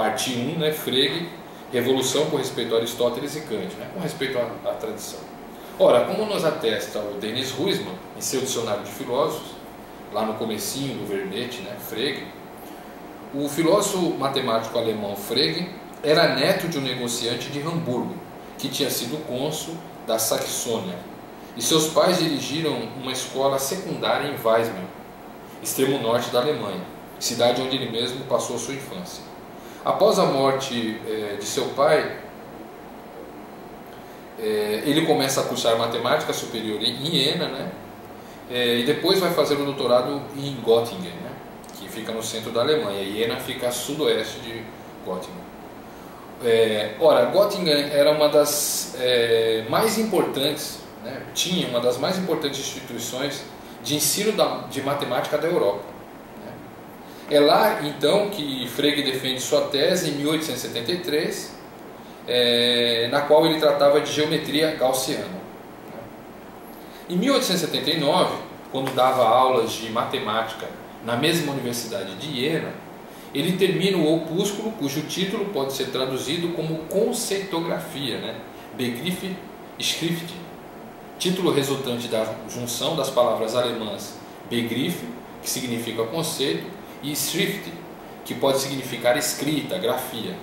parte 1, né, Frege, Revolução com respeito a Aristóteles e Kant, né, com respeito à tradição. Ora, como nos atesta o Dennis Huysman, em seu Dicionário de Filósofos, lá no comecinho do verbete, né, Frege, o filósofo matemático alemão Frege era neto de um negociante de Hamburgo, que tinha sido cônsul da Saxônia, e seus pais dirigiram uma escola secundária em Weismar, extremo norte da Alemanha, cidade onde ele mesmo passou a sua infância. Após a morte de seu pai, ele começa a cursar matemática superior em Iena, né? E depois vai fazer o doutorado em Göttingen, né? Que fica no centro da Alemanha. Iena fica a sudoeste de Göttingen. Ora, Göttingen era uma das mais importantes, né? Tinha uma das mais importantes instituições de ensino de matemática da Europa. Né? É lá, então, que Frege defende sua tese em 1873, na qual ele tratava de geometria gaussiana. Né? Em 1879, quando dava aulas de matemática na mesma Universidade de Iena, ele termina o opúsculo cujo título pode ser traduzido como conceitografia, né? Begriff Schrift, título resultante da junção das palavras alemãs Begriff, que significa conceito, e Schrift, que pode significar escrita, grafia.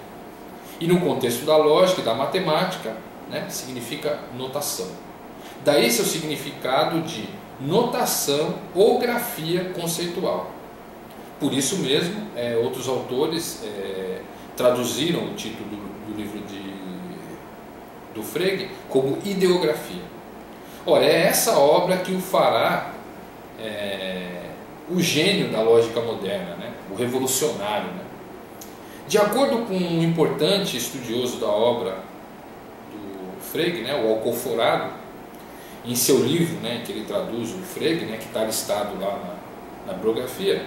E no contexto da lógica e da matemática, né, significa notação. Daí seu significado de notação ou grafia conceitual. Por isso mesmo, outros autores traduziram o título do livro do Frege como ideografia. Ora, é essa obra que o fará o gênio da lógica moderna, né? O revolucionário. Né? De acordo com um importante estudioso da obra do Frege, né, o Alcoforado, em seu livro, né, que ele traduz o Frege, né, que está listado lá na bibliografia,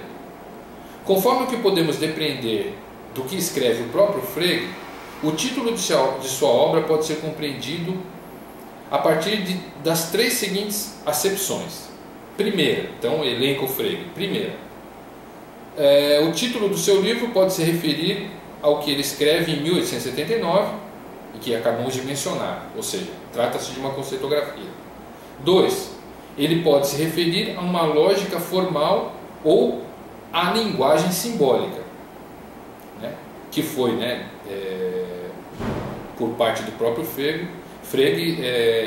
conforme o que podemos depreender do que escreve o próprio Frege, o título de sua obra pode ser compreendido a partir das três seguintes acepções. Primeira, então elenca o Frege. Primeira, o título do seu livro pode se referir ao que ele escreve em 1879 e que acabamos de mencionar, ou seja, trata-se de uma conceitografia. 2, ele pode se referir a uma lógica formal ou a linguagem simbólica, né? Que foi, né, por parte do próprio Frege,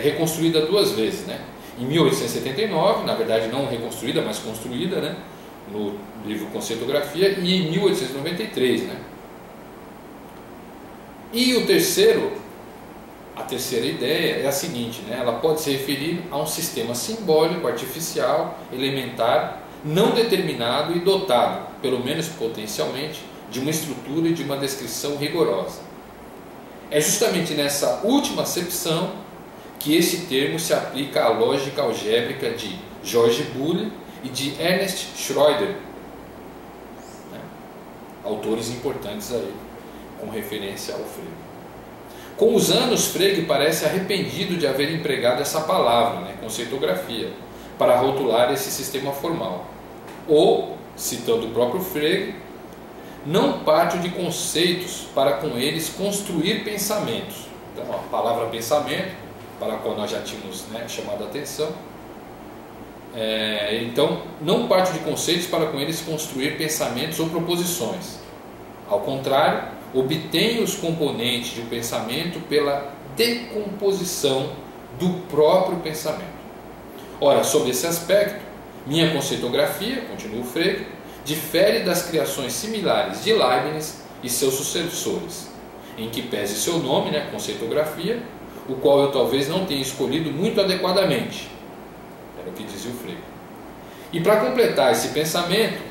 reconstruída duas vezes, né? Em 1879, na verdade não reconstruída, mas construída, né, no livro Conceitografia, e em 1893. Né? E a terceira ideia é a seguinte, né? Ela pode se referir a um sistema simbólico, artificial, elementar, não determinado e dotado, pelo menos potencialmente, de uma estrutura e de uma descrição rigorosa. É justamente nessa última acepção que esse termo se aplica à lógica algébrica de George Boole e de Ernest Schroeder, né? Autores importantes aí, com referência ao Frege. Com os anos, Frege parece arrependido de haver empregado essa palavra, né, conceitografia, para rotular esse sistema formal. Ou, citando o próprio Frege, não parte de conceitos para com eles construir pensamentos. Então, a palavra pensamento, para a qual nós já tínhamos, né, chamado a atenção. Então, não parte de conceitos para com eles construir pensamentos ou proposições. Ao contrário, obtém os componentes de um pensamento pela decomposição do próprio pensamento. Ora, sob esse aspecto, minha conceitografia, continua o Frege, difere das criações similares de Leibniz e seus sucessores, em que pese seu nome, né, conceitografia, o qual eu talvez não tenha escolhido muito adequadamente. Era o que dizia o Frege. E para completar esse pensamento,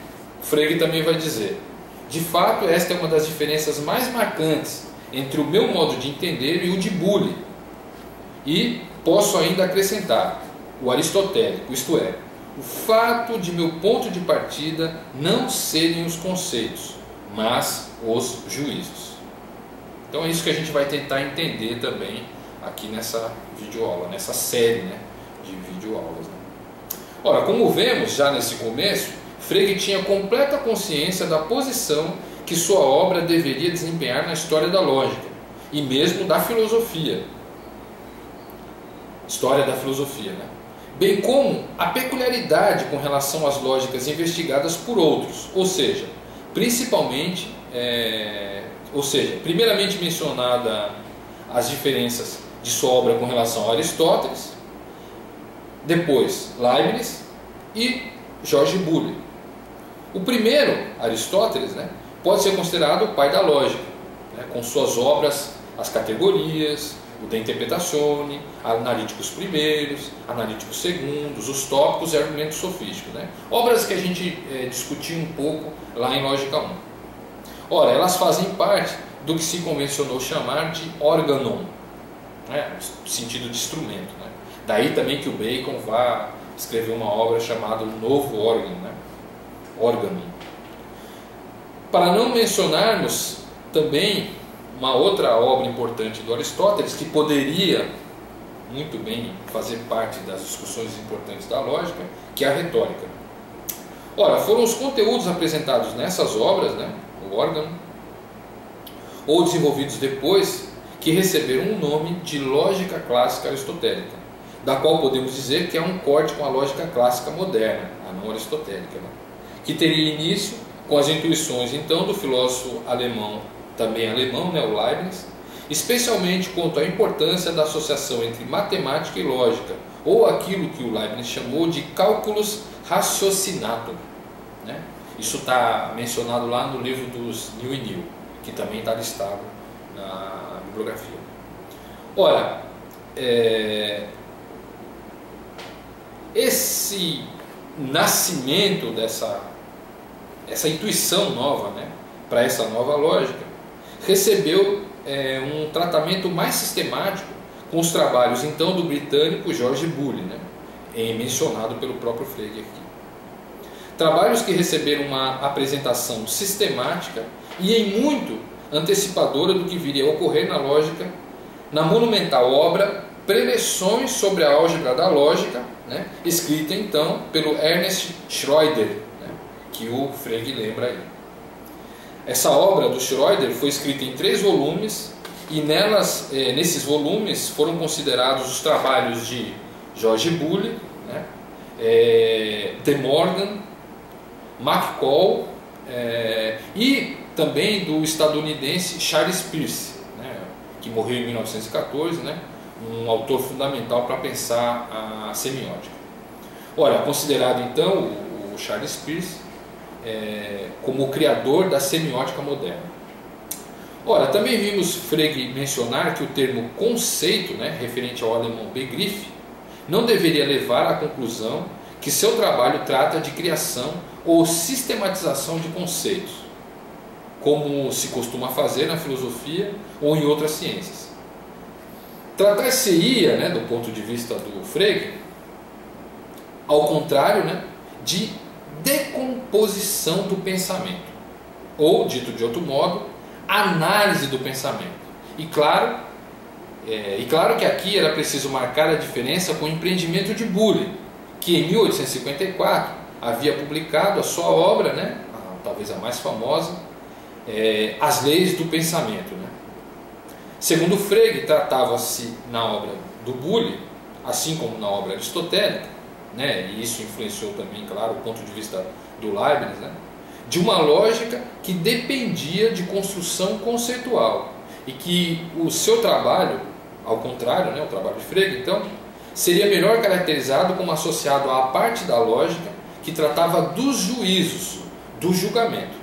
Frege também vai dizer: de fato, esta é uma das diferenças mais marcantes entre o meu modo de entender e o de Boole. E posso ainda acrescentar o aristotélico, isto é, o fato de meu ponto de partida não serem os conceitos, mas os juízos. Então é isso que a gente vai tentar entender também aqui nessa videoaula, nessa série, né, de videoaulas. Né? Ora, como vemos já nesse começo, Frege tinha completa consciência da posição que sua obra deveria desempenhar na história da lógica e mesmo da filosofia. História da filosofia, né? Bem como a peculiaridade com relação às lógicas investigadas por outros, ou seja, primeiramente mencionada as diferenças de sua obra com relação a Aristóteles, depois Leibniz e George Boole. O primeiro, Aristóteles, né, pode ser considerado o pai da lógica, né, com suas obras, as categorias, o De Interpretatione, Analíticos primeiros, Analíticos segundos, os tópicos e argumentos sofísticos, né? Obras que a gente discutiu um pouco lá em Lógica 1. Ora, elas fazem parte do que se convencionou chamar de organon, né? No sentido de instrumento, né? Daí também que o Bacon vai escrever uma obra chamada O Novo Órgão, né? Organon. Para não mencionarmos também uma outra obra importante do Aristóteles, que poderia muito bem fazer parte das discussões importantes da lógica, que é a retórica. Ora, foram os conteúdos apresentados nessas obras, né, o órgão, ou desenvolvidos depois, que receberam o nome de lógica clássica aristotélica, da qual podemos dizer que é um corte com a lógica clássica moderna, a não aristotélica, né, que teria início com as intuições então do filósofo alemão, também alemão, né, o Leibniz, especialmente quanto à importância da associação entre matemática e lógica, ou aquilo que o Leibniz chamou de cálculos ratiocinatum, né? Isso está mencionado lá no livro dos New e New, que também está listado na bibliografia. Ora, esse nascimento essa intuição nova, né, para essa nova lógica, recebeu um tratamento mais sistemático com os trabalhos então do britânico George Boole, né, mencionado pelo próprio Frege aqui. Trabalhos que receberam uma apresentação sistemática e em muito antecipadora do que viria a ocorrer na lógica, na monumental obra Preleções sobre a Álgebra da Lógica, né, escrita então pelo Ernst Schroeder, né, que o Frege lembra aí. Essa obra do Schroeder foi escrita em 3 volumes e nesses volumes foram considerados os trabalhos de George Boole, né, De Morgan, McCall e também do estadunidense Charles Peirce, né, que morreu em 1914, né, um autor fundamental para pensar a semiótica. Ora, considerado então o Charles Peirce como o criador da semiótica moderna. Ora, também vimos Frege mencionar que o termo conceito, né, referente ao alemão Begriff, não deveria levar à conclusão que seu trabalho trata de criação ou sistematização de conceitos, como se costuma fazer na filosofia ou em outras ciências. Tratar-se-ia, né, do ponto de vista do Frege, ao contrário, né, de decomposição do pensamento, ou, dito de outro modo, análise do pensamento. E claro que aqui era preciso marcar a diferença com o empreendimento de Boole, que em 1854 havia publicado a sua obra, né, talvez a mais famosa, As Leis do Pensamento, né. Segundo Frege, tratava-se na obra do Boole, assim como na obra aristotélica, né, e isso influenciou também, claro, o ponto de vista do Leibniz, né, de uma lógica que dependia de construção conceitual e que o seu trabalho, ao contrário, né, o trabalho de Frege, então, seria melhor caracterizado como associado à parte da lógica que tratava dos juízos, do julgamento.